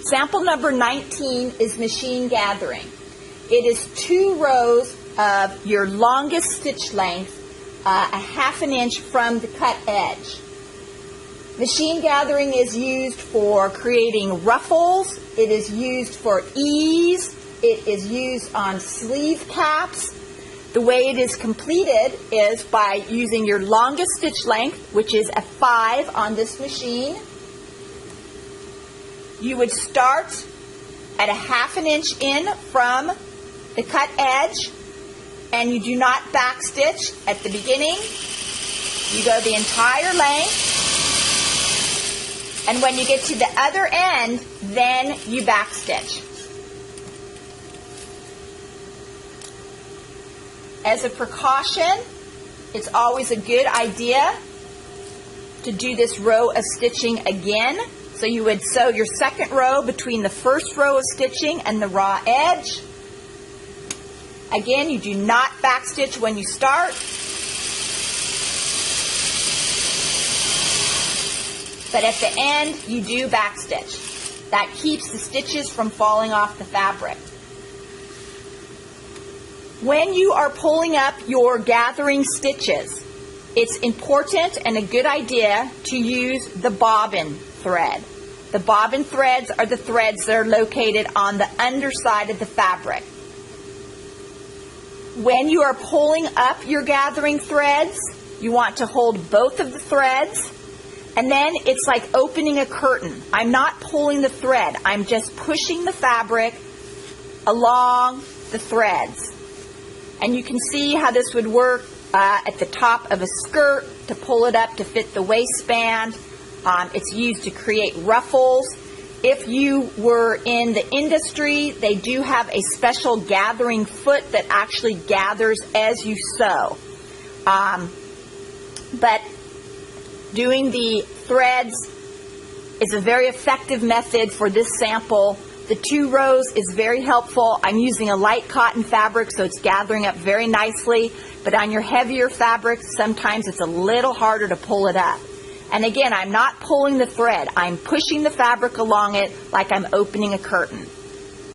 Sample number 19 is machine gathering. It is 2 rows of your longest stitch length, a ½ inch from the cut edge. Machine gathering is used for creating ruffles. It is used for ease. It is used on sleeve caps. The way it is completed is by using your longest stitch length, which is a 5 on this machine. You would start at a ½ inch in from the cut edge, and you do not backstitch at the beginning. You go the entire length, and when you get to the other end, then you backstitch. As a precaution, it's always a good idea to do this row of stitching again. So you would sew your second row between the first row of stitching and the raw edge. Again, you do not backstitch when you start. But at the end, you do backstitch. That keeps the stitches from falling off the fabric. When you are pulling up your gathering stitches, it's important and a good idea to use the bobbin thread. The bobbin threads are the threads that are located on the underside of the fabric. When you are pulling up your gathering threads, you want to hold both of the threads, and then it's like opening a curtain. I'm not pulling the thread, I'm just pushing the fabric along the threads. And you can see how this would work at the top of a skirt to pull it up to fit the waistband. It's used to create ruffles. If you were in the industry, they do have a special gathering foot that actually gathers as you sew. But doing the threads is a very effective method for this sample. The 2 rows is very helpful. I'm using a light cotton fabric, so it's gathering up very nicely. But on your heavier fabrics, sometimes it's a little harder to pull it up. And again, I'm not pulling the thread. I'm pushing the fabric along it like I'm opening a curtain.